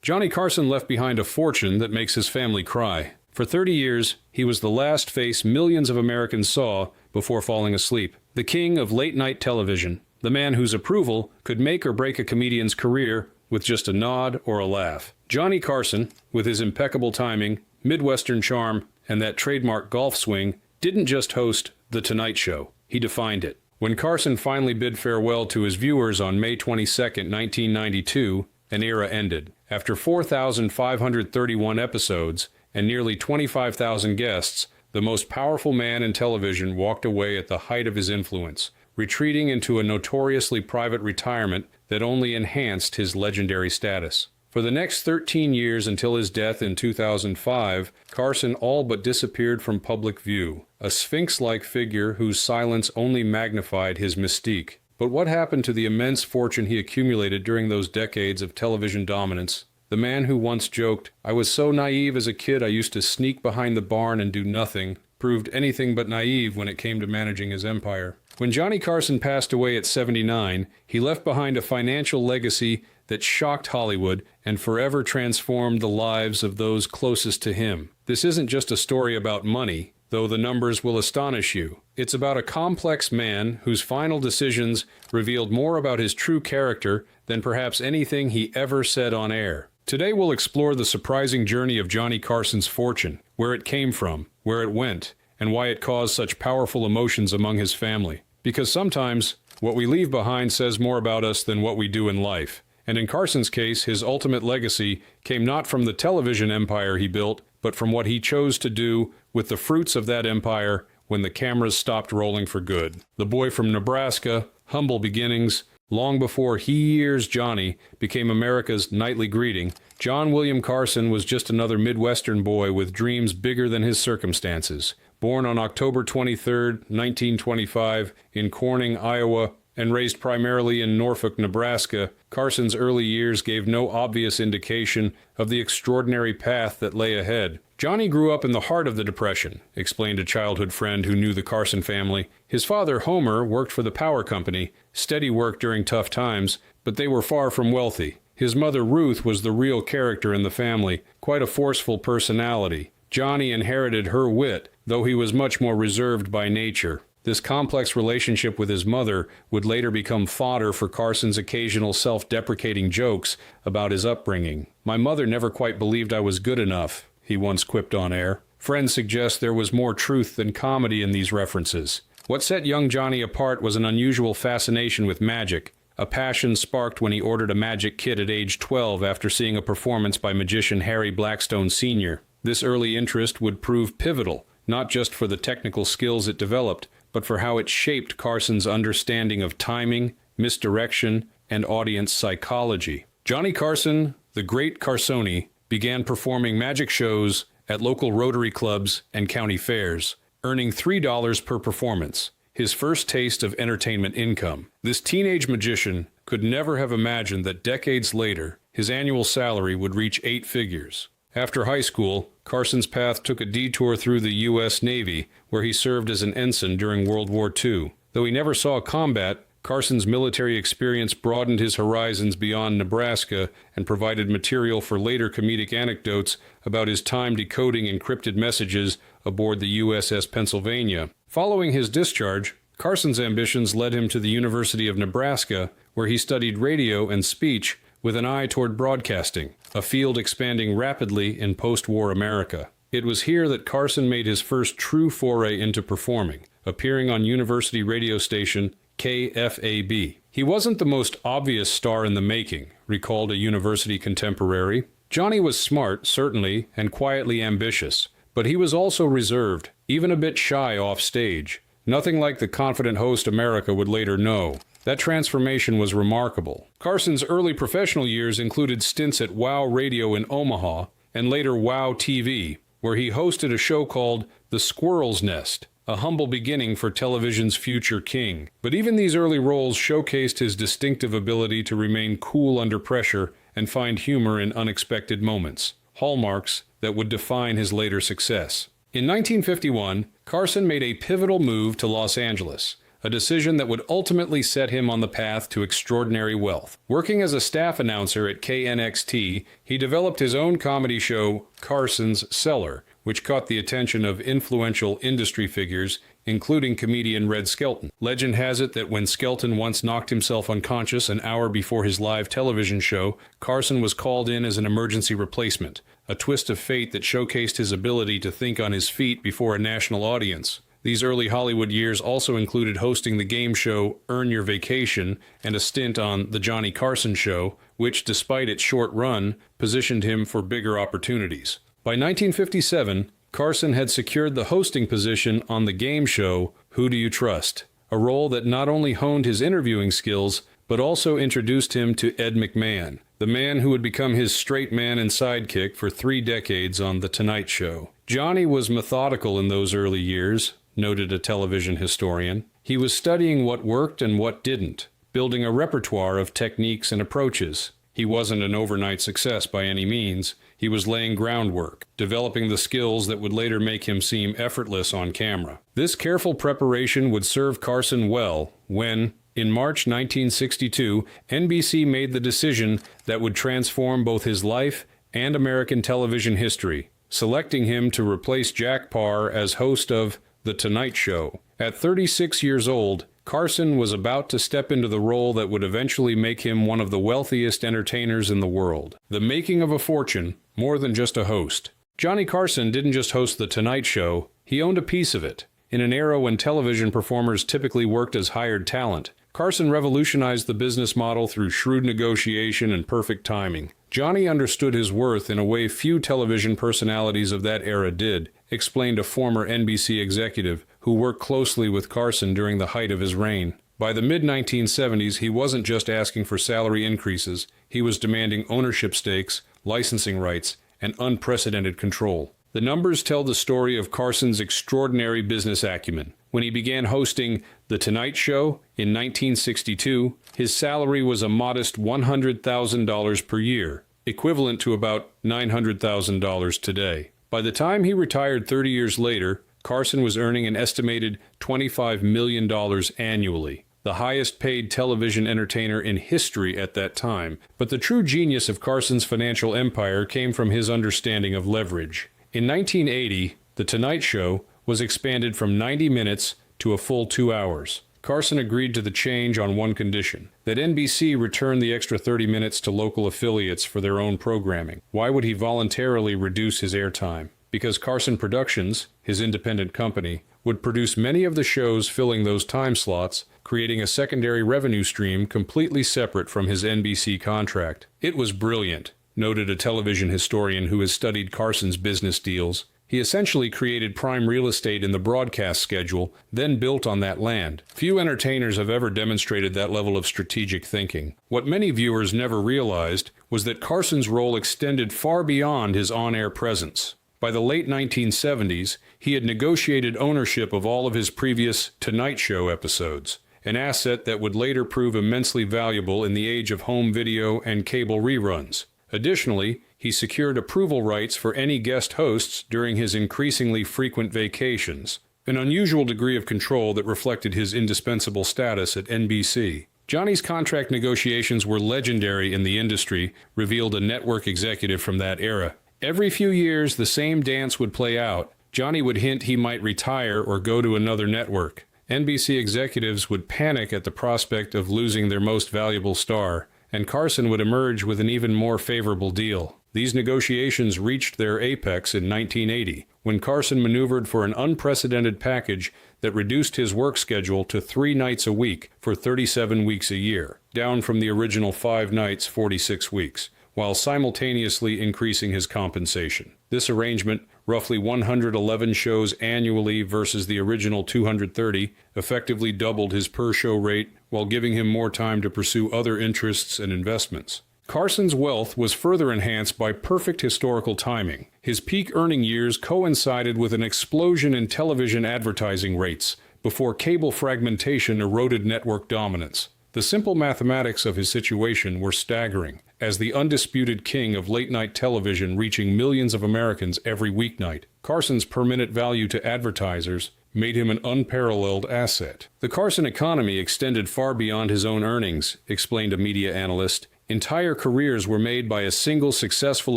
Johnny Carson left behind a fortune that makes his family cry. For 30 years, he was the last face millions of Americans saw before falling asleep. The king of late-night television, the man whose approval could make or break a comedian's career with just a nod or a laugh. Johnny Carson, with his impeccable timing, Midwestern charm, and that trademark golf swing, didn't just host The Tonight Show. He defined it. When Carson finally bid farewell to his viewers on May 22, 1992, an era ended. After 4,531 episodes and nearly 25,000 guests, the most powerful man in television walked away at the height of his influence, retreating into a notoriously private retirement that only enhanced his legendary status. For the next 13 years until his death in 2005, Carson all but disappeared from public view, a sphinx-like figure whose silence only magnified his mystique. But what happened to the immense fortune he accumulated during those decades of television dominance? The man who once joked, "I was so naive as a kid I used to sneak behind the barn and do nothing," proved anything but naive when it came to managing his empire. When Johnny Carson passed away at 79, he left behind a financial legacy that shocked Hollywood and forever transformed the lives of those closest to him. This isn't just a story about money, though the numbers will astonish you. It's about a complex man whose final decisions revealed more about his true character than perhaps anything he ever said on air. Today we'll explore the surprising journey of Johnny Carson's fortune, where it came from, where it went, and why it caused such powerful emotions among his family. Because sometimes, what we leave behind says more about us than what we do in life. And in Carson's case, his ultimate legacy came not from the television empire he built, but from what he chose to do with the fruits of that empire when the cameras stopped rolling for good. The boy from Nebraska, humble beginnings, long before Here's Johnny became America's nightly greeting, John William Carson was just another Midwestern boy with dreams bigger than his circumstances. Born on October 23, 1925, in Corning, Iowa, and raised primarily in Norfolk, Nebraska, Carson's early years gave no obvious indication of the extraordinary path that lay ahead. Johnny grew up in the heart of the Depression, explained a childhood friend who knew the Carson family. His father, Homer, worked for the power company, steady work during tough times, but they were far from wealthy. His mother, Ruth, was the real character in the family, quite a forceful personality. Johnny inherited her wit, though he was much more reserved by nature. This complex relationship with his mother would later become fodder for Carson's occasional self-deprecating jokes about his upbringing. "My mother never quite believed I was good enough," he once quipped on air. Friends suggest there was more truth than comedy in these references. What set young Johnny apart was an unusual fascination with magic, a passion sparked when he ordered a magic kit at age 12 after seeing a performance by magician Harry Blackstone Sr. This early interest would prove pivotal, not just for the technical skills it developed, but for how it shaped Carson's understanding of timing, misdirection, and audience psychology. Johnny Carson, the Great Carsoni, began performing magic shows at local Rotary clubs and county fairs, earning $3 per performance, his first taste of entertainment income. This teenage magician could never have imagined that decades later, his annual salary would reach 8 figures. After high school, Carson's path took a detour through the U.S. Navy, where he served as an ensign during World War II. Though he never saw combat, Carson's military experience broadened his horizons beyond Nebraska and provided material for later comedic anecdotes about his time decoding encrypted messages aboard the USS Pennsylvania. Following his discharge, Carson's ambitions led him to the University of Nebraska, where he studied radio and speech with an eye toward broadcasting, a field expanding rapidly in post-war America. It was here that Carson made his first true foray into performing, appearing on university radio station KFAB. He wasn't the most obvious star in the making, recalled a university contemporary. Johnny was smart, certainly, and quietly ambitious, but he was also reserved, even a bit shy off stage. Nothing like the confident host America would later know. That transformation was remarkable. Carson's early professional years included stints at WOW Radio in Omaha and later WOW TV, where he hosted a show called The Squirrel's Nest, a humble beginning for television's future king. But even these early roles showcased his distinctive ability to remain cool under pressure and find humor in unexpected moments, hallmarks that would define his later success. In 1951, Carson made a pivotal move to Los Angeles, a decision that would ultimately set him on the path to extraordinary wealth. Working as a staff announcer at KNXT, he developed his own comedy show, Carson's Cellar, which caught the attention of influential industry figures, including comedian Red Skelton. Legend has it that when Skelton once knocked himself unconscious an hour before his live television show, Carson was called in as an emergency replacement, a twist of fate that showcased his ability to think on his feet before a national audience. These early Hollywood years also included hosting the game show Earn Your Vacation and a stint on The Johnny Carson Show, which, despite its short run, positioned him for bigger opportunities. By 1957, Carson had secured the hosting position on the game show Who Do You Trust?, a role that not only honed his interviewing skills, but also introduced him to Ed McMahon, the man who would become his straight man and sidekick for 3 decades on The Tonight Show. Johnny was methodical in those early years, noted a television historian. He was studying what worked and what didn't, building a repertoire of techniques and approaches. He wasn't an overnight success by any means. He was laying groundwork, developing the skills that would later make him seem effortless on camera. This careful preparation would serve Carson well when, in March 1962, NBC made the decision that would transform both his life and American television history, selecting him to replace Jack Paar as host of The Tonight Show. At 36 years old, Carson was about to step into the role that would eventually make him one of the wealthiest entertainers in the world. The making of a fortune, more than just a host. Johnny Carson didn't just host The Tonight Show, he owned a piece of it. In an era when television performers typically worked as hired talent, Carson revolutionized the business model through shrewd negotiation and perfect timing. Johnny understood his worth in a way few television personalities of that era did, explained a former NBC executive who worked closely with Carson during the height of his reign. By the mid-1970s, he wasn't just asking for salary increases, he was demanding ownership stakes, licensing rights, and unprecedented control. The numbers tell the story of Carson's extraordinary business acumen. When he began hosting The Tonight Show in 1962, his salary was a modest $100,000 per year, equivalent to about $900,000 today. By the time he retired 30 years later, Carson was earning an estimated $25 million annually, the highest-paid television entertainer in history at that time. But the true genius of Carson's financial empire came from his understanding of leverage. In 1980, The Tonight Show was expanded from 90 minutes to a full 2 hours. Carson agreed to the change on one condition, that NBC return the extra 30 minutes to local affiliates for their own programming. Why would he voluntarily reduce his airtime? Because Carson Productions, his independent company, would produce many of the shows filling those time slots, creating a secondary revenue stream completely separate from his NBC contract. It was brilliant, noted a television historian who has studied Carson's business deals. He essentially created prime real estate in the broadcast schedule, then built on that land. Few entertainers have ever demonstrated that level of strategic thinking. What many viewers never realized was that Carson's role extended far beyond his on-air presence. By the late 1970s, he had negotiated ownership of all of his previous Tonight Show episodes, an asset that would later prove immensely valuable in the age of home video and cable reruns. Additionally, he secured approval rights for any guest hosts during his increasingly frequent vacations, an unusual degree of control that reflected his indispensable status at NBC. Johnny's contract negotiations were legendary in the industry, revealed a network executive from that era. Every few years, the same dance would play out. Johnny would hint he might retire or go to another network. NBC executives would panic at the prospect of losing their most valuable star, and Carson would emerge with an even more favorable deal. These negotiations reached their apex in 1980, when Carson maneuvered for an unprecedented package that reduced his work schedule to 3 nights a week for 37 weeks a year, down from the original 5 nights, 46 weeks, while simultaneously increasing his compensation. This arrangement, roughly 111 shows annually versus the original 230, effectively doubled his per-show rate while giving him more time to pursue other interests and investments. Carson's wealth was further enhanced by perfect historical timing. His peak earning years coincided with an explosion in television advertising rates before cable fragmentation eroded network dominance. The simple mathematics of his situation were staggering, as the undisputed king of late-night television reaching millions of Americans every weeknight. Carson's per-minute value to advertisers, made him an unparalleled asset. The Carson economy extended far beyond his own earnings, explained a media analyst. Entire careers were made by a single successful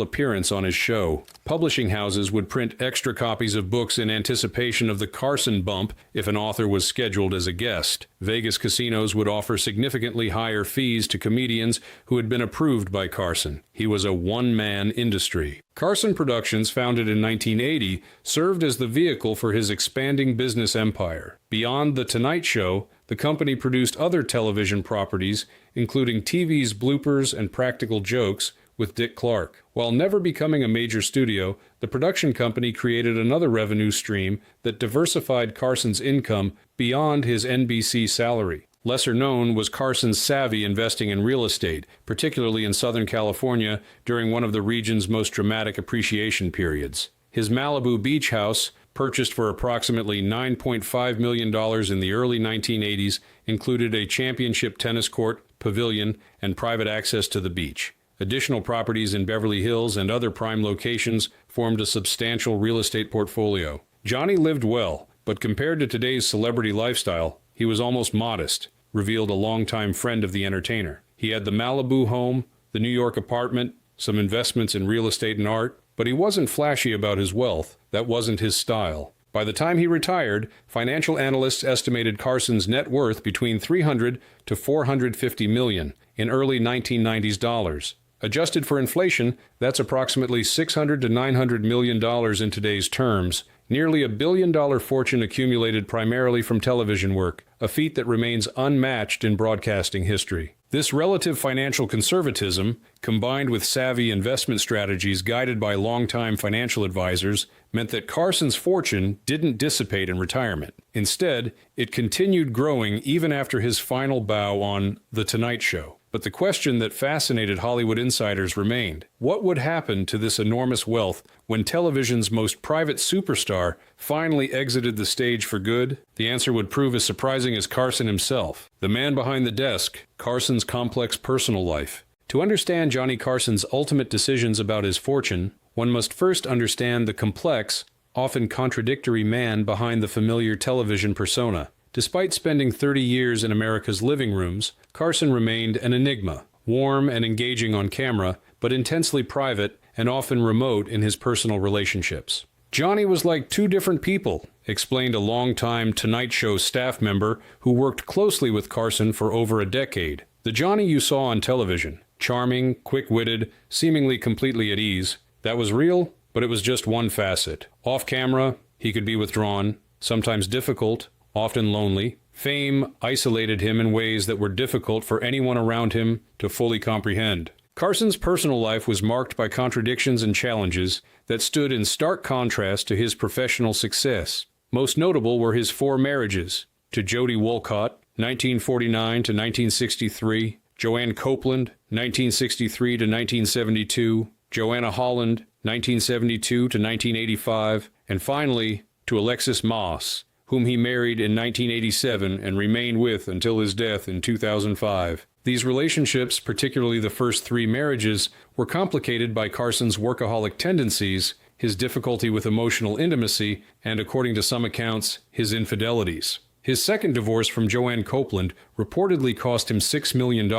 appearance on his show. Publishing houses would print extra copies of books in anticipation of the Carson bump if an author was scheduled as a guest. Vegas casinos would offer significantly higher fees to comedians who had been approved by Carson. He was a one-man industry. Carson Productions, founded in 1980, served as the vehicle for his expanding business empire. Beyond The Tonight Show, the company produced other television properties, including TV's Bloopers and Practical Jokes with Dick Clark. While never becoming a major studio, the production company created another revenue stream that diversified Carson's income beyond his NBC salary. Lesser known was Carson's savvy investing in real estate, particularly in Southern California during one of the region's most dramatic appreciation periods. His Malibu beach house, purchased for approximately $9.5 million in the early 1980s, included a championship tennis court, pavilion, and private access to the beach. Additional properties in Beverly Hills and other prime locations formed a substantial real estate portfolio. Johnny lived well, but compared to today's celebrity lifestyle, he was almost modest, revealed a longtime friend of the entertainer. He had the Malibu home, the New York apartment, some investments in real estate and art, but he wasn't flashy about his wealth. That wasn't his style. By the time he retired, financial analysts estimated Carson's net worth between $300 to $450 million in early 1990s dollars. Adjusted for inflation, that's approximately $600 to $900 million in today's terms, nearly $1 billion fortune accumulated primarily from television work, a feat that remains unmatched in broadcasting history. This relative financial conservatism, combined with savvy investment strategies guided by longtime financial advisors, meant that Carson's fortune didn't dissipate in retirement. Instead, it continued growing even after his final bow on The Tonight Show. But the question that fascinated Hollywood insiders remained. What would happen to this enormous wealth when television's most private superstar finally exited the stage for good? The answer would prove as surprising as Carson himself. The man behind the desk, Carson's complex personal life. To understand Johnny Carson's ultimate decisions about his fortune, one must first understand the complex, often contradictory man behind the familiar television persona. Despite spending 30 years in America's living rooms, Carson remained an enigma, warm and engaging on camera, but intensely private and often remote in his personal relationships. Johnny was like two different people, explained a longtime Tonight Show staff member who worked closely with Carson for over a decade. The Johnny you saw on television, charming, quick-witted, seemingly completely at ease, that was real, but it was just one facet. Off camera, he could be withdrawn, sometimes difficult, often lonely. Fame isolated him in ways that were difficult for anyone around him to fully comprehend. Carson's personal life was marked by contradictions and challenges that stood in stark contrast to his professional success. Most notable were his 4 marriages to Jody Wolcott, 1949 to 1963, Joanne Copeland, 1963 to 1972, Joanna Holland, 1972 to 1985, and finally to Alexis Moss, whom he married in 1987 and remained with until his death in 2005. These relationships, particularly the first 3 marriages, were complicated by Carson's workaholic tendencies, his difficulty with emotional intimacy, and, according to some accounts, his infidelities. His second divorce from Joanne Copeland reportedly cost him $6 million,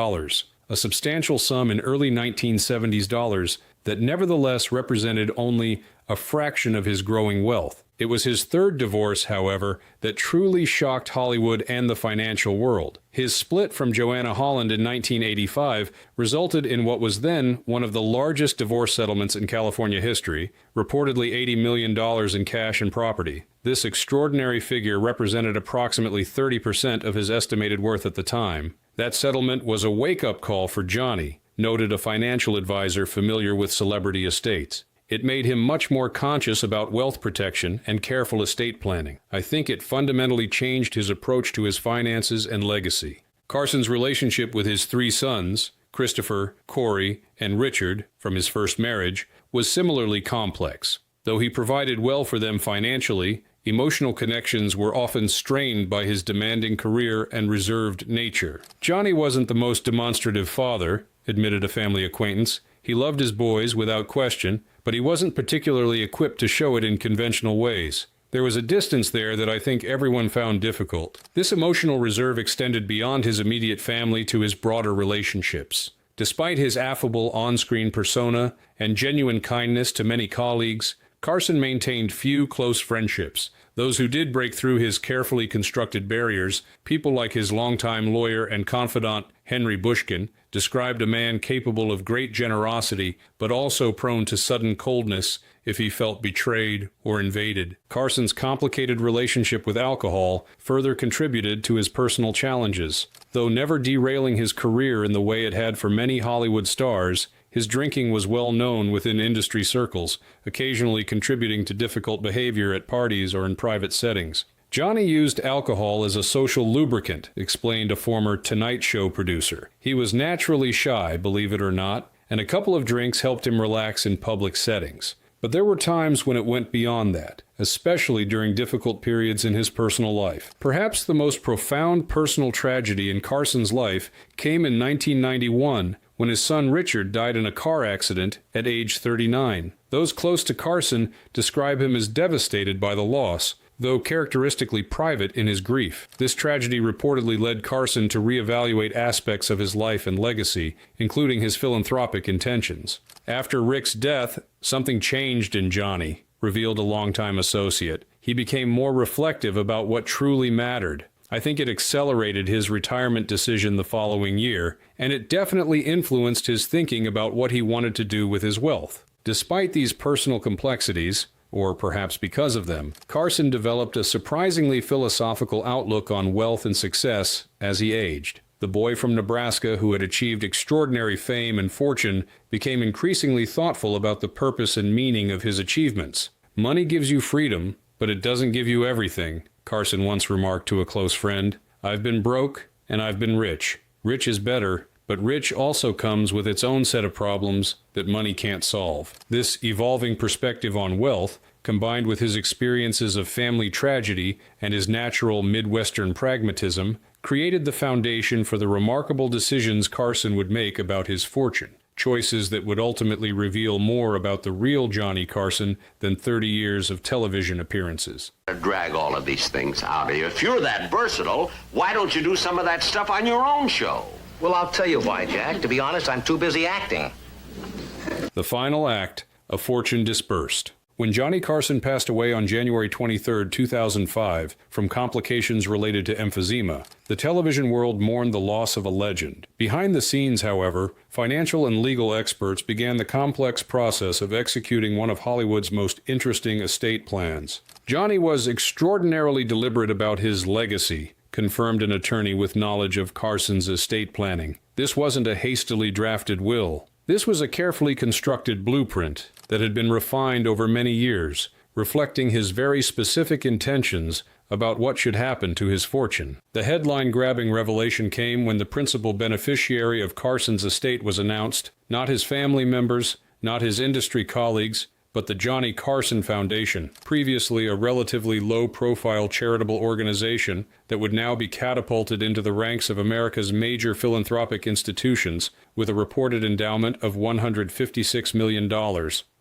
a substantial sum in early 1970s dollars that nevertheless represented only a fraction of his growing wealth. It was his third divorce, however, that truly shocked Hollywood and the financial world. His split from Joanna Holland in 1985 resulted in what was then one of the largest divorce settlements in California history, reportedly $80 million in cash and property. This extraordinary figure represented approximately 30% of his estimated worth at the time. That settlement was a wake-up call for Johnny, noted a financial advisor familiar with celebrity estates. It made him much more conscious about wealth protection and careful estate planning. I think it fundamentally changed his approach to his finances and legacy. Carson's relationship with his 3 sons, Christopher, Corey, and Richard, from his first marriage, was similarly complex. Though he provided well for them financially, emotional connections were often strained by his demanding career and reserved nature. Johnny wasn't the most demonstrative father, admitted a family acquaintance. He loved his boys without question, but he wasn't particularly equipped to show it in conventional ways. There was a distance there that I think everyone found difficult. This emotional reserve extended beyond his immediate family to his broader relationships. Despite his affable on-screen persona and genuine kindness to many colleagues, Carson maintained few close friendships. Those who did break through his carefully constructed barriers, people like his longtime lawyer and confidant Henry Bushkin, described a man capable of great generosity, but also prone to sudden coldness if he felt betrayed or invaded. Carson's complicated relationship with alcohol further contributed to his personal challenges. Though never derailing his career in the way it had for many Hollywood stars, his drinking was well known within industry circles, occasionally contributing to difficult behavior at parties or in private settings. Johnny used alcohol as a social lubricant, explained a former Tonight Show producer. He was naturally shy, believe it or not, and a couple of drinks helped him relax in public settings. But there were times when it went beyond that, especially during difficult periods in his personal life. Perhaps the most profound personal tragedy in Carson's life came in 1991, when his son Richard died in a car accident at age 39. Those close to Carson describe him as devastated by the loss, though characteristically private in his grief. This tragedy reportedly led Carson to reevaluate aspects of his life and legacy, including his philanthropic intentions. After Rick's death, something changed in Johnny, revealed a longtime associate. He became more reflective about what truly mattered. I think it accelerated his retirement decision the following year, and it definitely influenced his thinking about what he wanted to do with his wealth. Despite these personal complexities, or perhaps because of them, Carson developed a surprisingly philosophical outlook on wealth and success as he aged. The boy from Nebraska who had achieved extraordinary fame and fortune became increasingly thoughtful about the purpose and meaning of his achievements. Money gives you freedom, but it doesn't give you everything, Carson once remarked to a close friend. I've been broke, and I've been rich. Rich is better, but rich also comes with its own set of problems that money can't solve. This evolving perspective on wealth, combined with his experiences of family tragedy and his natural Midwestern pragmatism, created the foundation for the remarkable decisions Carson would make about his fortune. Choices that would ultimately reveal more about the real Johnny Carson than 30 years of television appearances. Drag all of these things out of you. If you're that versatile, why don't you do some of that stuff on your own show? Well, I'll tell you why, Jack. To be honest, I'm too busy acting. The final act, a fortune dispersed. When Johnny Carson passed away on January 23, 2005, from complications related to emphysema, the television world mourned the loss of a legend. Behind the scenes, however, financial and legal experts began the complex process of executing one of Hollywood's most interesting estate plans. Johnny was extraordinarily deliberate about his legacy, confirmed an attorney with knowledge of Carson's estate planning. This wasn't a hastily drafted will. This was a carefully constructed blueprint that had been refined over many years, reflecting his very specific intentions about what should happen to his fortune. The headline-grabbing revelation came when the principal beneficiary of Carson's estate was announced, not his family members, not his industry colleagues, but the Johnny Carson Foundation, previously a relatively low-profile charitable organization that would now be catapulted into the ranks of America's major philanthropic institutions with a reported endowment of $156 million.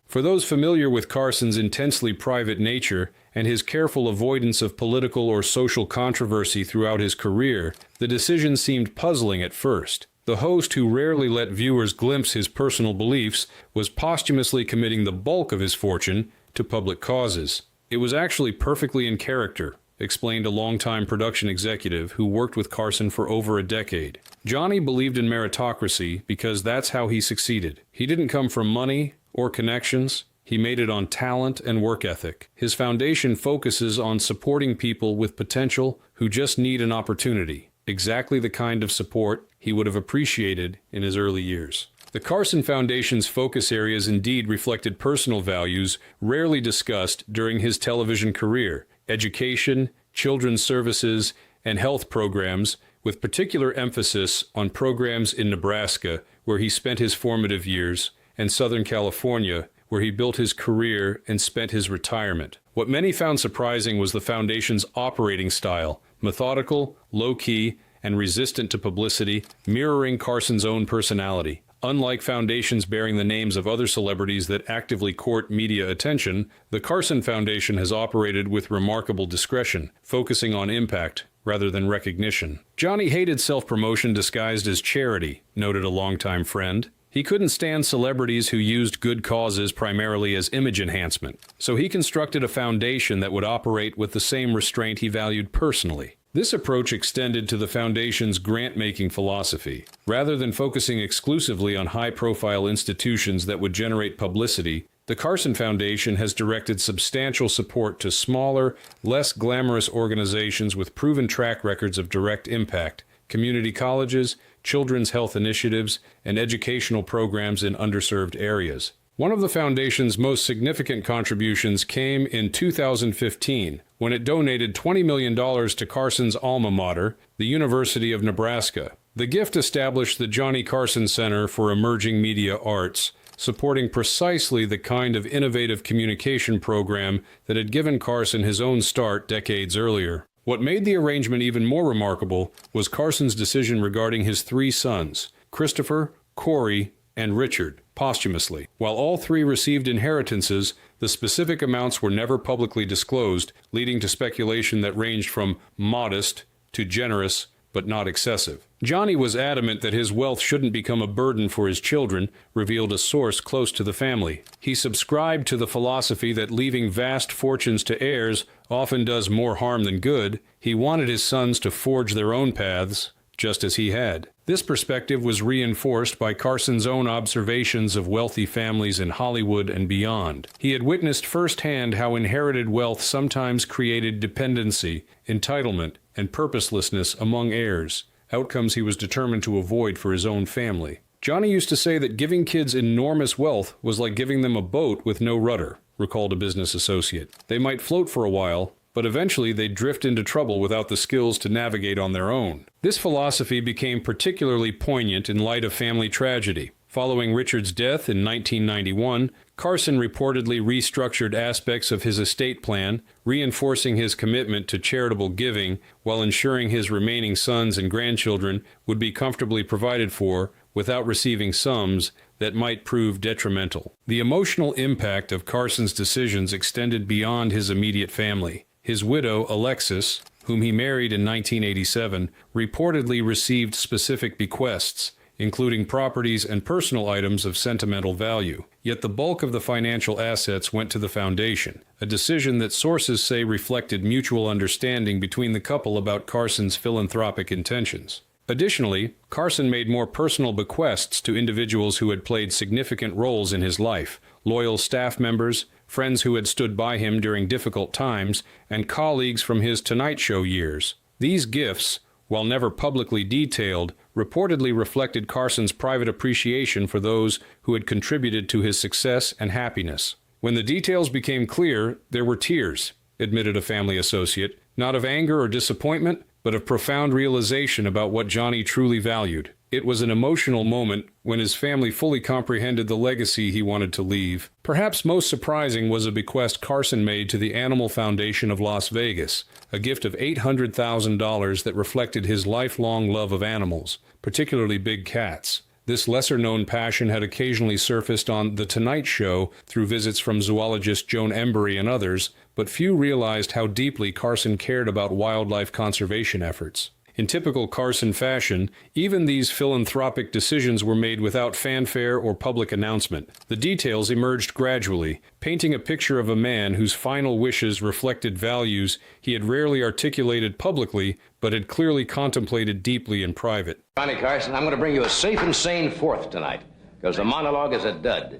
For those familiar with Carson's intensely private nature and his careful avoidance of political or social controversy throughout his career, the decision seemed puzzling at first. The host, who rarely let viewers glimpse his personal beliefs, was posthumously committing the bulk of his fortune to public causes. It was actually perfectly in character, explained a longtime production executive who worked with Carson for over a decade. Johnny believed in meritocracy because that's how he succeeded. He didn't come from money or connections. He made it on talent and work ethic. His foundation focuses on supporting people with potential who just need an opportunity, exactly the kind of support he would have appreciated in his early years. The Carson Foundation's focus areas indeed reflected personal values rarely discussed during his television career: education, children's services, and health programs, with particular emphasis on programs in Nebraska, where he spent his formative years, and Southern California, where he built his career and spent his retirement. What many found surprising was the Foundation's operating style: methodical, low-key, and resistant to publicity, mirroring Carson's own personality. Unlike foundations bearing the names of other celebrities that actively court media attention, the Carson Foundation has operated with remarkable discretion, focusing on impact rather than recognition. Johnny hated self-promotion disguised as charity, noted a longtime friend. He couldn't stand celebrities who used good causes primarily as image enhancement, so he constructed a foundation that would operate with the same restraint he valued personally. This approach extended to the foundation's grant-making philosophy. Rather than focusing exclusively on high-profile institutions that would generate publicity, the Carson Foundation has directed substantial support to smaller, less glamorous organizations with proven track records of direct impact: community colleges, children's health initiatives, and educational programs in underserved areas. One of the foundation's most significant contributions came in 2015, when it donated $20 million to Carson's alma mater, the University of Nebraska. The gift established the Johnny Carson Center for Emerging Media Arts, supporting precisely the kind of innovative communication program that had given Carson his own start decades earlier. What made the arrangement even more remarkable was Carson's decision regarding his three sons, Christopher, Corey, and Richard, posthumously. While all three received inheritances, the specific amounts were never publicly disclosed, leading to speculation that ranged from modest to generous, but not excessive. Johnny was adamant that his wealth shouldn't become a burden for his children, revealed a source close to the family. He subscribed to the philosophy that leaving vast fortunes to heirs often does more harm than good. He wanted his sons to forge their own paths, just as he had. This perspective was reinforced by Carson's own observations of wealthy families in Hollywood and beyond. He had witnessed firsthand how inherited wealth sometimes created dependency, entitlement, and purposelessness among heirs, outcomes he was determined to avoid for his own family. Johnny used to say that giving kids enormous wealth was like giving them a boat with no rudder, recalled a business associate. They might float for a while, but eventually they'd drift into trouble without the skills to navigate on their own. This philosophy became particularly poignant in light of family tragedy. Following Richard's death in 1991, Carson reportedly restructured aspects of his estate plan, reinforcing his commitment to charitable giving while ensuring his remaining sons and grandchildren would be comfortably provided for without receiving sums that might prove detrimental. The emotional impact of Carson's decisions extended beyond his immediate family. His widow, Alexis, whom he married in 1987, reportedly received specific bequests, including properties and personal items of sentimental value. Yet the bulk of the financial assets went to the foundation, a decision that sources say reflected mutual understanding between the couple about Carson's philanthropic intentions. Additionally, Carson made more personal bequests to individuals who had played significant roles in his life: loyal staff members, friends who had stood by him during difficult times, and colleagues from his Tonight Show years. These gifts, while never publicly detailed, reportedly reflected Carson's private appreciation for those who had contributed to his success and happiness. When the details became clear, there were tears, admitted a family associate, not of anger or disappointment, but of profound realization about what Johnny truly valued. It was an emotional moment when his family fully comprehended the legacy he wanted to leave. Perhaps most surprising was a bequest Carson made to the Animal Foundation of Las Vegas, a gift of $800,000 that reflected his lifelong love of animals, particularly big cats. This lesser-known passion had occasionally surfaced on The Tonight Show through visits from zoologist Joan Embery and others, but few realized how deeply Carson cared about wildlife conservation efforts. In typical Carson fashion, even these philanthropic decisions were made without fanfare or public announcement. The details emerged gradually, painting a picture of a man whose final wishes reflected values he had rarely articulated publicly, but had clearly contemplated deeply in private. Johnny Carson, I'm going to bring you a safe and sane fourth tonight, because the monologue is a dud.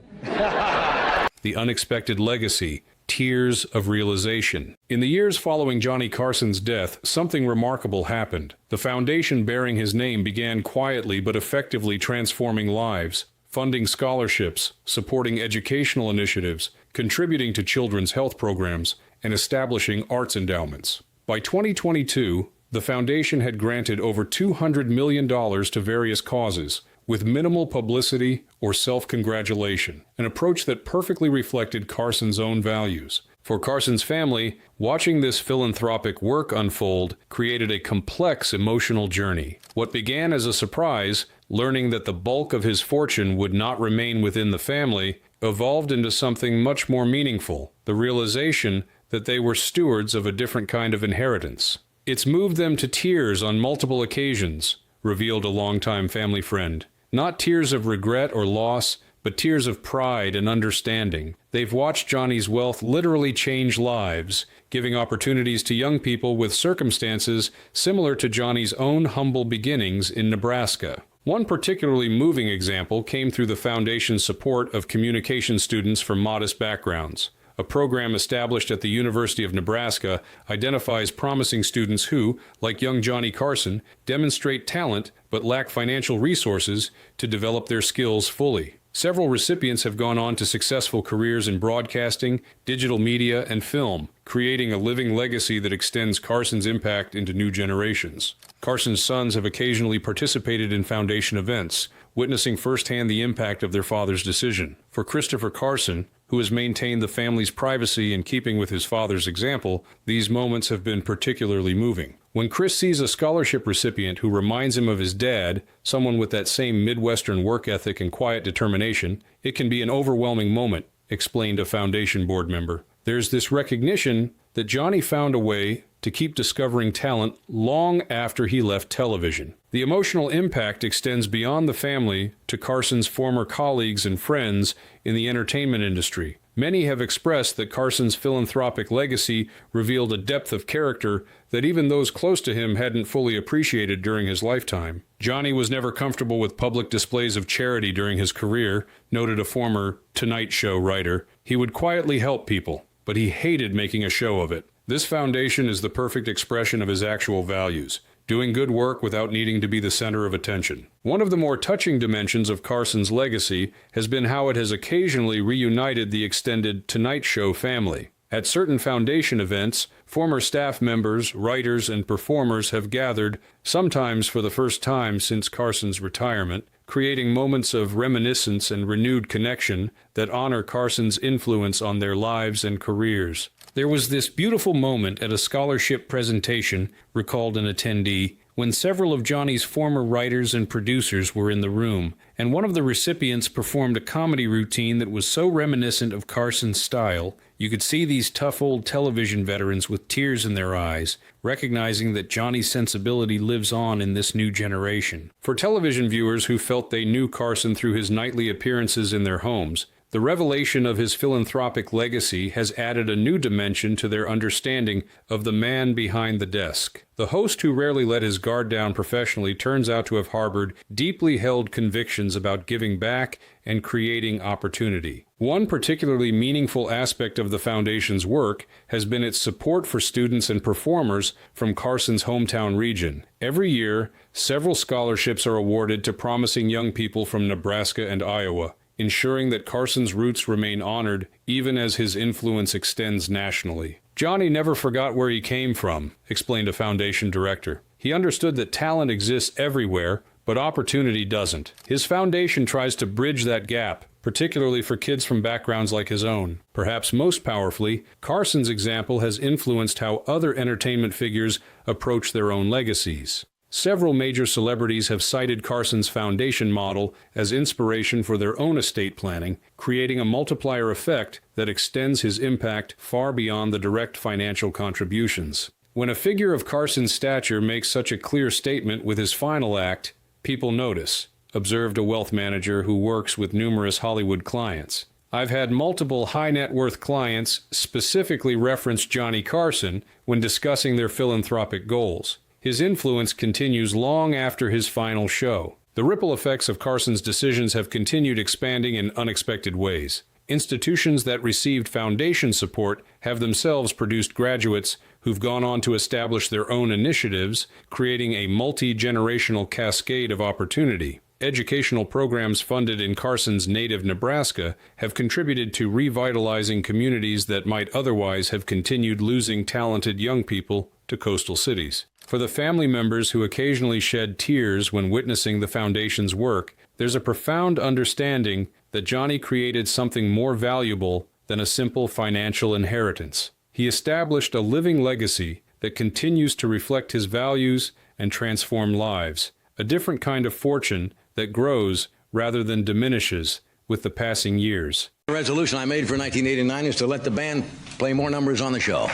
The unexpected legacy. Tears of realization. In the years following Johnny Carson's death, something remarkable happened. The foundation bearing his name began quietly but effectively transforming lives, funding scholarships, supporting educational initiatives, contributing to children's health programs, and establishing arts endowments. By 2022, the foundation had granted over $200 million to various causes, with minimal publicity or self-congratulation, an approach that perfectly reflected Carson's own values. For Carson's family, watching this philanthropic work unfold created a complex emotional journey. What began as a surprise learning that the bulk of his fortune would not remain within the family, evolved into something much more meaningful, the realization that they were stewards of a different kind of inheritance. It's moved them to tears on multiple occasions, revealed a longtime family friend. Not tears of regret or loss, but tears of pride and understanding. They've watched Johnny's wealth literally change lives, giving opportunities to young people with circumstances similar to Johnny's own humble beginnings in Nebraska. One particularly moving example came through the foundation's support of communication students from modest backgrounds. A program established at the University of Nebraska identifies promising students who, like young Johnny Carson, demonstrate talent but lack financial resources to develop their skills fully. Several recipients have gone on to successful careers in broadcasting, digital media, and film, creating a living legacy that extends Carson's impact into new generations. Carson's sons have occasionally participated in foundation events, witnessing firsthand the impact of their father's decision. For Christopher Carson, who has maintained the family's privacy in keeping with his father's example, these moments have been particularly moving. When Chris sees a scholarship recipient who reminds him of his dad, someone with that same Midwestern work ethic and quiet determination, it can be an overwhelming moment, explained a foundation board member. There's this recognition that Johnny found a way to keep discovering talent long after he left television. The emotional impact extends beyond the family to Carson's former colleagues and friends in the entertainment industry. Many have expressed that Carson's philanthropic legacy revealed a depth of character that even those close to him hadn't fully appreciated during his lifetime. Johnny was never comfortable with public displays of charity during his career, noted a former Tonight Show writer. He would quietly help people, but he hated making a show of it. This foundation is the perfect expression of his actual values, doing good work without needing to be the center of attention. One of the more touching dimensions of Carson's legacy has been how it has occasionally reunited the extended Tonight Show family. At certain foundation events, former staff members, writers, and performers have gathered, sometimes for the first time since Carson's retirement, creating moments of reminiscence and renewed connection that honor Carson's influence on their lives and careers. There was this beautiful moment at a scholarship presentation, recalled an attendee, when several of Johnny's former writers and producers were in the room, and one of the recipients performed a comedy routine that was so reminiscent of Carson's style, you could see these tough old television veterans with tears in their eyes, recognizing that Johnny's sensibility lives on in this new generation. For television viewers who felt they knew Carson through his nightly appearances in their homes, the revelation of his philanthropic legacy has added a new dimension to their understanding of the man behind the desk. The host who rarely let his guard down professionally turns out to have harbored deeply held convictions about giving back and creating opportunity. One particularly meaningful aspect of the Foundation's work has been its support for students and performers from Carson's hometown region. Every year, several scholarships are awarded to promising young people from Nebraska and Iowa, ensuring that Carson's roots remain honored even as his influence extends nationally. Johnny never forgot where he came from, explained a foundation director. He understood that talent exists everywhere, but opportunity doesn't. His foundation tries to bridge that gap, particularly for kids from backgrounds like his own. Perhaps most powerfully, Carson's example has influenced how other entertainment figures approach their own legacies. Several major celebrities have cited Carson's foundation model as inspiration for their own estate planning, creating a multiplier effect that extends his impact far beyond the direct financial contributions. When a figure of Carson's stature makes such a clear statement with his final act, people notice, observed a wealth manager who works with numerous Hollywood clients. I've had multiple high-net-worth clients specifically reference Johnny Carson when discussing their philanthropic goals. His influence continues long after his final show. The ripple effects of Carson's decisions have continued expanding in unexpected ways. Institutions that received foundation support have themselves produced graduates who've gone on to establish their own initiatives, creating a multi-generational cascade of opportunity. Educational programs funded in Carson's native Nebraska have contributed to revitalizing communities that might otherwise have continued losing talented young people to coastal cities. For the family members who occasionally shed tears when witnessing the Foundation's work, there's a profound understanding that Johnny created something more valuable than a simple financial inheritance. He established a living legacy that continues to reflect his values and transform lives, a different kind of fortune that grows rather than diminishes with the passing years. The resolution I made for 1989 is to let the band play more numbers on the show.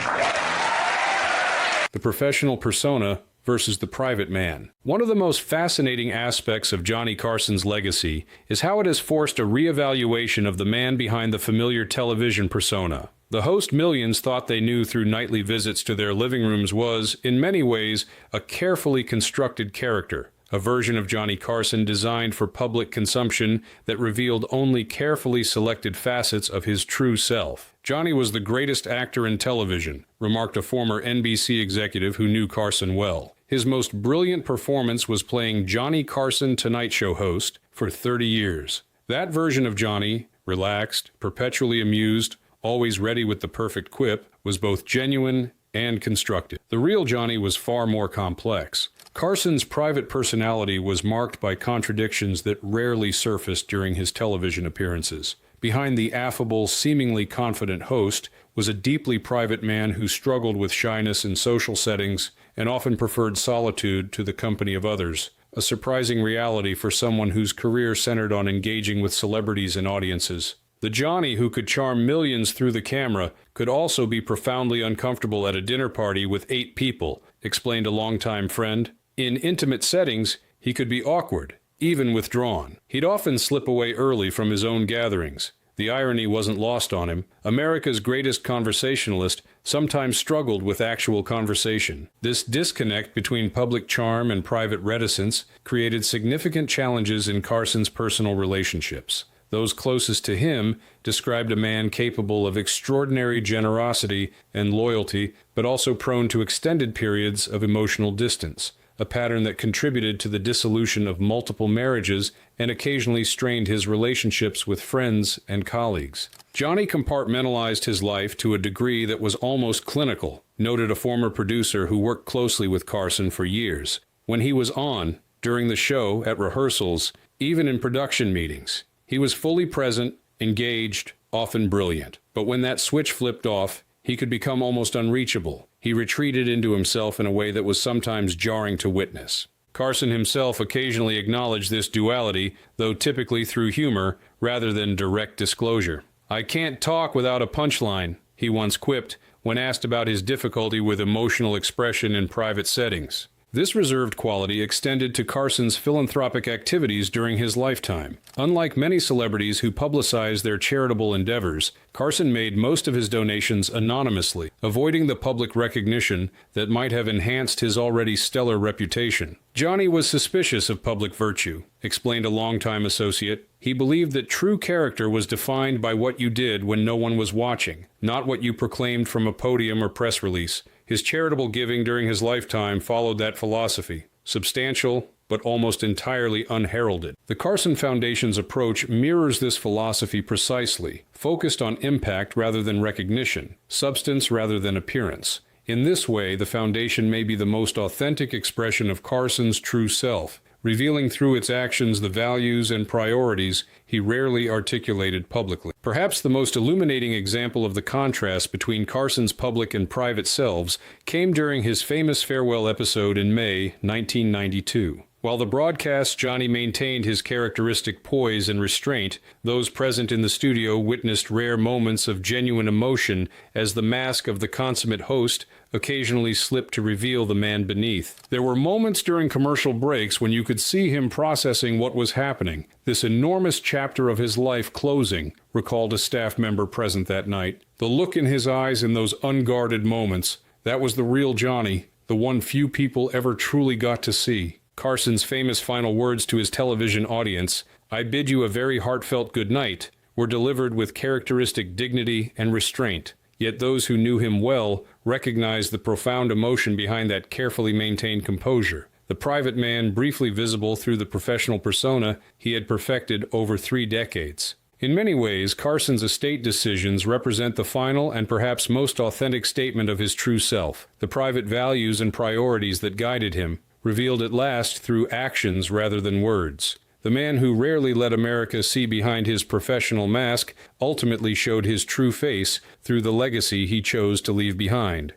The professional persona versus the private man. One of the most fascinating aspects of Johnny Carson's legacy is how it has forced a reevaluation of the man behind the familiar television persona. The host millions thought they knew through nightly visits to their living rooms was, in many ways, a carefully constructed character, a version of Johnny Carson designed for public consumption that revealed only carefully selected facets of his true self. Johnny was the greatest actor in television, remarked a former NBC executive who knew Carson well. His most brilliant performance was playing Johnny Carson Tonight Show host for 30 years. That version of Johnny, relaxed, perpetually amused, always ready with the perfect quip, was both genuine and constructive. The real Johnny was far more complex. Carson's private personality was marked by contradictions that rarely surfaced during his television appearances. Behind the affable, seemingly confident host was a deeply private man who struggled with shyness in social settings and often preferred solitude to the company of others, a surprising reality for someone whose career centered on engaging with celebrities and audiences. The Johnny who could charm millions through the camera could also be profoundly uncomfortable at a dinner party with 8 people, explained a longtime friend. In intimate settings, he could be awkward, even withdrawn. He'd often slip away early from his own gatherings. The irony wasn't lost on him. America's greatest conversationalist sometimes struggled with actual conversation. This disconnect between public charm and private reticence created significant challenges in Carson's personal relationships. Those closest to him described a man capable of extraordinary generosity and loyalty, but also prone to extended periods of emotional distance, a pattern that contributed to the dissolution of multiple marriages and occasionally strained his relationships with friends and colleagues. Johnny compartmentalized his life to a degree that was almost clinical, noted a former producer who worked closely with Carson for years. When he was on, during the show, at rehearsals, even in production meetings, he was fully present, engaged, often brilliant. But when that switch flipped off, he could become almost unreachable. He retreated into himself in a way that was sometimes jarring to witness. Carson himself occasionally acknowledged this duality, though typically through humor rather than direct disclosure. "I can't talk without a punchline," he once quipped when asked about his difficulty with emotional expression in private settings. This reserved quality extended to Carson's philanthropic activities during his lifetime. Unlike many celebrities who publicize their charitable endeavors, Carson made most of his donations anonymously, avoiding the public recognition that might have enhanced his already stellar reputation. Johnny was suspicious of public virtue, explained a longtime associate. He believed that true character was defined by what you did when no one was watching, not what you proclaimed from a podium or press release. His charitable giving during his lifetime followed that philosophy, substantial but almost entirely unheralded. The Carson Foundation's approach mirrors this philosophy precisely, focused on impact rather than recognition, substance rather than appearance. In this way, the foundation may be the most authentic expression of Carson's true self, revealing through its actions the values and priorities he rarely articulated publicly. Perhaps the most illuminating example of the contrast between Carson's public and private selves came during his famous farewell episode in May 1992. While the broadcast Johnny maintained his characteristic poise and restraint, those present in the studio witnessed rare moments of genuine emotion as the mask of the consummate host occasionally slipped to reveal the man beneath. There were moments during commercial breaks when you could see him processing what was happening, this enormous chapter of his life closing, recalled a staff member present that night. The look in his eyes in those unguarded moments, that was the real Johnny, the one few people ever truly got to see. Carson's famous final words to his television audience, "I bid you a very heartfelt good night," were delivered with characteristic dignity and restraint. Yet those who knew him well recognized the profound emotion behind that carefully maintained composure. The private man briefly visible through the professional persona he had perfected over 3 decades. In many ways, Carson's estate decisions represent the final and perhaps most authentic statement of his true self. The private values and priorities that guided him, revealed at last through actions rather than words. The man who rarely let America see behind his professional mask ultimately showed his true face through the legacy he chose to leave behind.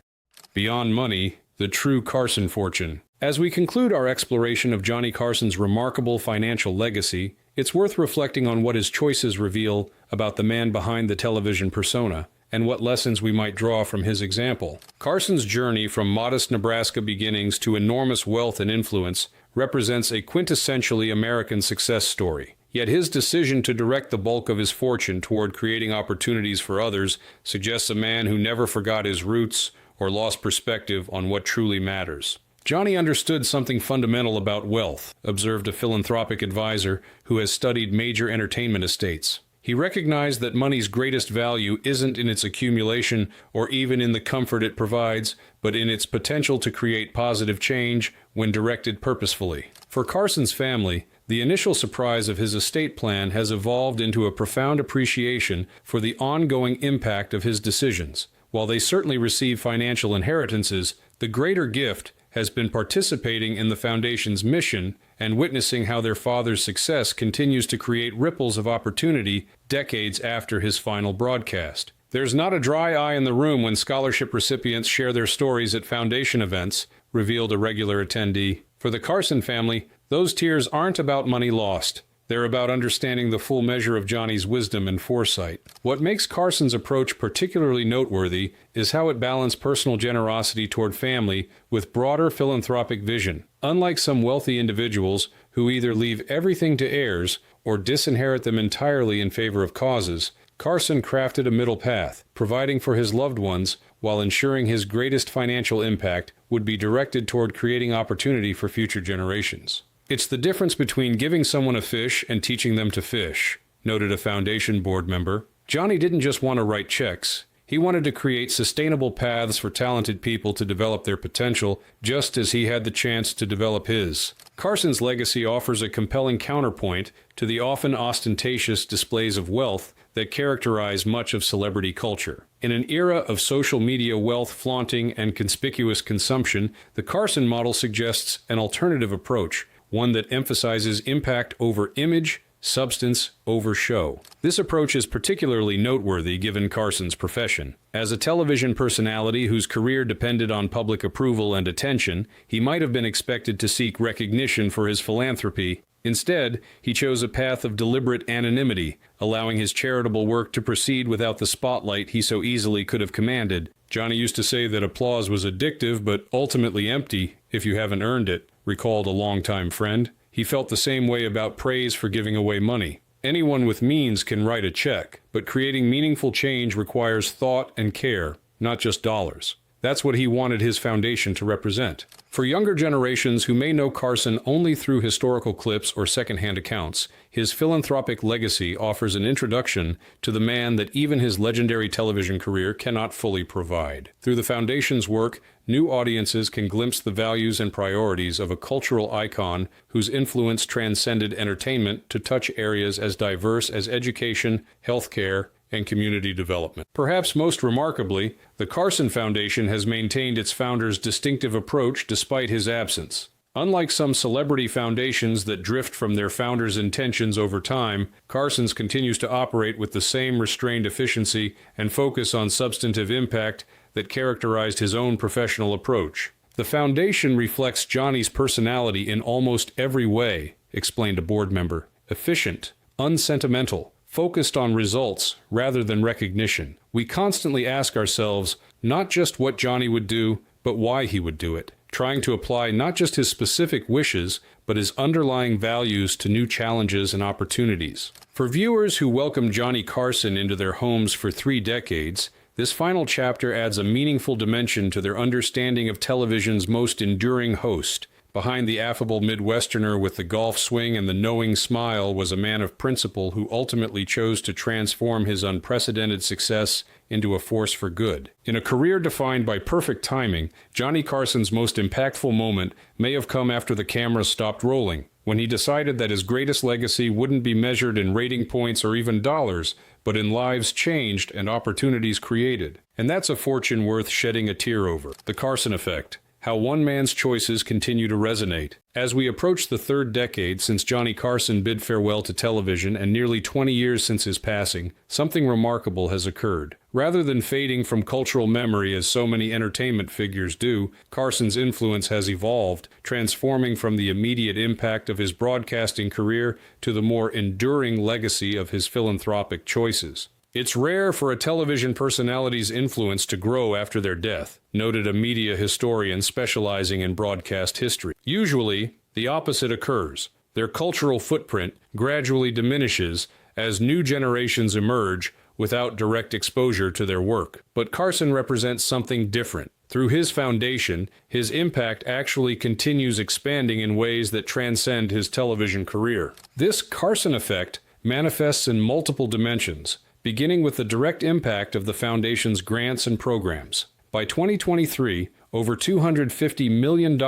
Beyond money, the true Carson fortune As we conclude our exploration of Johnny Carson's remarkable financial legacy, it's worth reflecting on what his choices reveal about the man behind the television persona, and what lessons we might draw from his example. Carson's journey from modest Nebraska beginnings to enormous wealth and influence represents a quintessentially American success story. Yet his decision to direct the bulk of his fortune toward creating opportunities for others suggests a man who never forgot his roots or lost perspective on what truly matters. Johnny understood something fundamental about wealth, observed a philanthropic advisor who has studied major entertainment estates. He recognized that money's greatest value isn't in its accumulation or even in the comfort it provides, but in its potential to create positive change when directed purposefully. For Carson's family, the initial surprise of his estate plan has evolved into a profound appreciation for the ongoing impact of his decisions. While they certainly receive financial inheritances, the greater gift has been participating in the Foundation's mission and witnessing how their father's success continues to create ripples of opportunity decades after his final broadcast. There's not a dry eye in the room when scholarship recipients share their stories at Foundation events, revealed a regular attendee. For the Carson family, those tears aren't about money lost. They're about understanding the full measure of Johnny's wisdom and foresight. What makes Carson's approach particularly noteworthy is how it balanced personal generosity toward family with broader philanthropic vision. Unlike some wealthy individuals who either leave everything to heirs or disinherit them entirely in favor of causes, Carson crafted a middle path, providing for his loved ones while ensuring his greatest financial impact would be directed toward creating opportunity for future generations. It's the difference between giving someone a fish and teaching them to fish, noted a Foundation board member. Johnny didn't just want to write checks. He wanted to create sustainable paths for talented people to develop their potential, just as he had the chance to develop his. Carson's legacy offers a compelling counterpoint to the often ostentatious displays of wealth that characterize much of celebrity culture. In an era of social media wealth flaunting and conspicuous consumption, the Carson model suggests an alternative approach, one that emphasizes impact over image, substance over show. This approach is particularly noteworthy given Carson's profession. As a television personality whose career depended on public approval and attention, he might have been expected to seek recognition for his philanthropy. Instead, he chose a path of deliberate anonymity, allowing his charitable work to proceed without the spotlight he so easily could have commanded. Johnny used to say that applause was addictive but ultimately empty if you haven't earned it, recalled a longtime friend. He felt the same way about praise for giving away money. Anyone with means can write a check, but creating meaningful change requires thought and care, not just dollars. That's what he wanted his foundation to represent. For younger generations who may know Carson only through historical clips or secondhand accounts, his philanthropic legacy offers an introduction to the man that even his legendary television career cannot fully provide. Through the Foundation's work, new audiences can glimpse the values and priorities of a cultural icon whose influence transcended entertainment to touch areas as diverse as education, healthcare, and community development. Perhaps most remarkably, the Carson Foundation has maintained its founder's distinctive approach despite his absence. Unlike some celebrity foundations that drift from their founder's intentions over time, Carson's continues to operate with the same restrained efficiency and focus on substantive impact that characterized his own professional approach. The foundation reflects Johnny's personality in almost every way, explained a board member. Efficient, unsentimental, focused on results rather than recognition. We constantly ask ourselves not just what Johnny would do, but why he would do it, trying to apply not just his specific wishes, but his underlying values to new challenges and opportunities. For viewers who welcomed Johnny Carson into their homes for 3 decades, this final chapter adds a meaningful dimension to their understanding of television's most enduring host. Behind the affable Midwesterner with the golf swing and the knowing smile was a man of principle who ultimately chose to transform his unprecedented success into a force for good. In a career defined by perfect timing, Johnny Carson's most impactful moment may have come after the camera stopped rolling, when he decided that his greatest legacy wouldn't be measured in rating points or even dollars, but in lives changed and opportunities created. And that's a fortune worth shedding a tear over. The Carson Effect. how one man's choices continue to resonate. As we approach the third decade since Johnny Carson bid farewell to television and nearly 20 years since his passing, something remarkable has occurred. Rather than fading from cultural memory as so many entertainment figures do, Carson's influence has evolved, transforming from the immediate impact of his broadcasting career to the more enduring legacy of his philanthropic choices. It's rare for a television personality's influence to grow after their death, noted a media historian specializing in broadcast history. Usually, the opposite occurs. Their cultural footprint gradually diminishes as new generations emerge without direct exposure to their work. But Carson represents something different. Through his foundation, his impact actually continues expanding in ways that transcend his television career. This Carson effect manifests in multiple dimensions, beginning with the direct impact of the Foundation's grants and programs. By 2023, over $250 million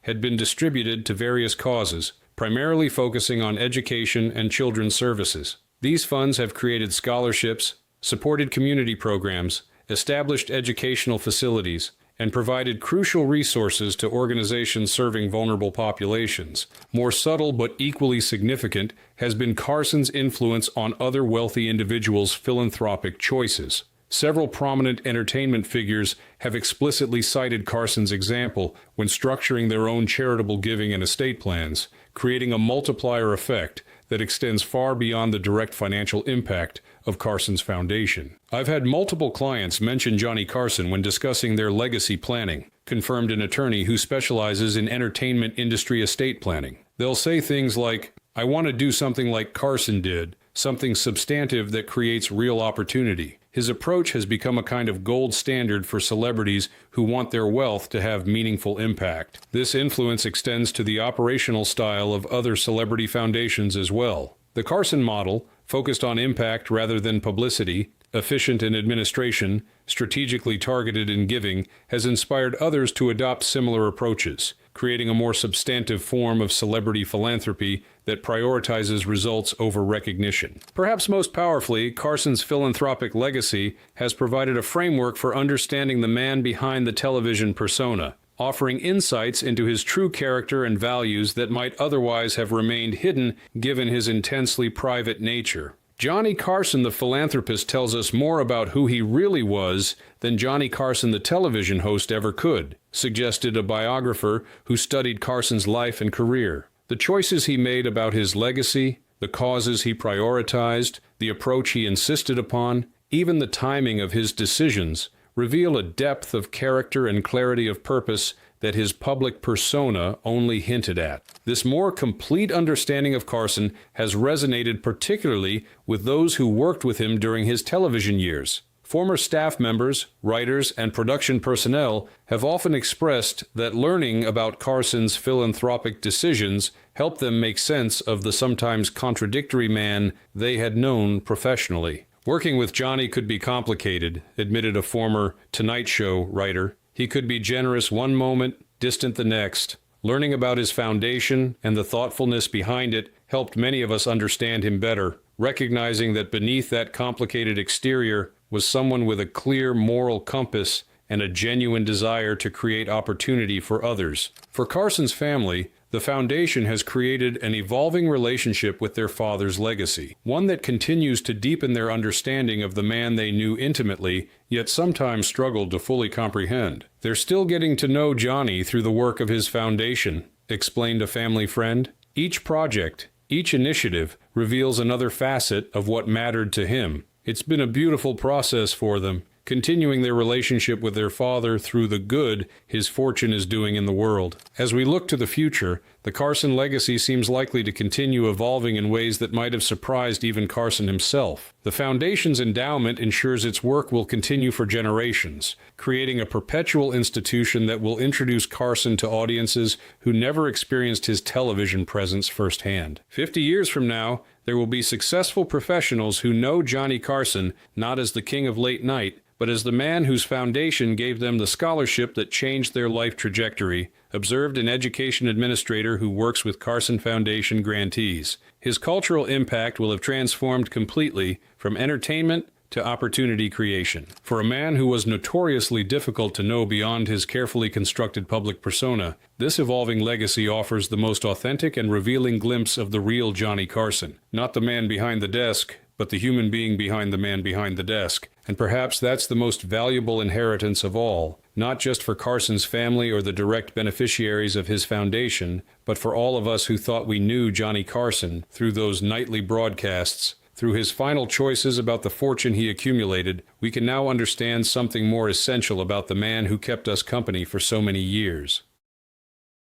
had been distributed to various causes, primarily focusing on education and children's services. These funds have created scholarships, supported community programs, established educational facilities, and provided crucial resources to organizations serving vulnerable populations. More subtle but equally significant has been Carson's influence on other wealthy individuals' philanthropic choices. Several prominent entertainment figures have explicitly cited Carson's example when structuring their own charitable giving and estate plans, creating a multiplier effect that extends far beyond the direct financial impact of Carson's foundation. I've had multiple clients mention Johnny Carson when discussing their legacy planning, confirmed an attorney who specializes in entertainment industry estate planning. They'll say things like, "I want to do something like Carson did, something substantive that creates real opportunity." His approach has become a kind of gold standard for celebrities who want their wealth to have meaningful impact. This influence extends to the operational style of other celebrity foundations as well. The Carson model, focused on impact rather than publicity, efficient in administration, strategically targeted in giving, has inspired others to adopt similar approaches, creating a more substantive form of celebrity philanthropy that prioritizes results over recognition. Perhaps most powerfully, Carson's philanthropic legacy has provided a framework for understanding the man behind the television persona, offering insights into his true character and values that might otherwise have remained hidden given his intensely private nature. Johnny Carson the philanthropist tells us more about who he really was than Johnny Carson the television host ever could, suggested a biographer who studied Carson's life and career. The choices he made about his legacy, the causes he prioritized, the approach he insisted upon, even the timing of his decisions, reveal a depth of character and clarity of purpose that his public persona only hinted at. This more complete understanding of Carson has resonated particularly with those who worked with him during his television years. Former staff members, writers, and production personnel have often expressed that learning about Carson's philanthropic decisions helped them make sense of the sometimes contradictory man they had known professionally. Working with Johnny could be complicated, admitted a former Tonight Show writer. He could be generous one moment, distant the next. Learning about his foundation and the thoughtfulness behind it helped many of us understand him better, recognizing that beneath that complicated exterior was someone with a clear moral compass and a genuine desire to create opportunity for others. For Carson's family, the foundation has created an evolving relationship with their father's legacy, one that continues to deepen their understanding of the man they knew intimately, yet sometimes struggled to fully comprehend. They're still getting to know Johnny through the work of his foundation, explained a family friend. Each project, each initiative reveals another facet of what mattered to him. It's been a beautiful process for them, continuing their relationship with their father through the good his fortune is doing in the world. As we look to the future, the Carson legacy seems likely to continue evolving in ways that might have surprised even Carson himself. The foundation's endowment ensures its work will continue for generations, creating a perpetual institution that will introduce Carson to audiences who never experienced his television presence firsthand. 50 years from now, there will be successful professionals who know Johnny Carson not as the king of late night, but as the man whose foundation gave them the scholarship that changed their life trajectory, observed an education administrator who works with Carson Foundation grantees. His cultural impact will have transformed completely from entertainment to opportunity creation. For a man who was notoriously difficult to know beyond his carefully constructed public persona, this evolving legacy offers the most authentic and revealing glimpse of the real Johnny Carson. Not the man behind the desk, but the human being behind the man behind the desk. And perhaps that's the most valuable inheritance of all, not just for Carson's family or the direct beneficiaries of his foundation, but for all of us who thought we knew Johnny Carson through those nightly broadcasts. Through his final choices about the fortune he accumulated, we can now understand something more essential about the man who kept us company for so many years.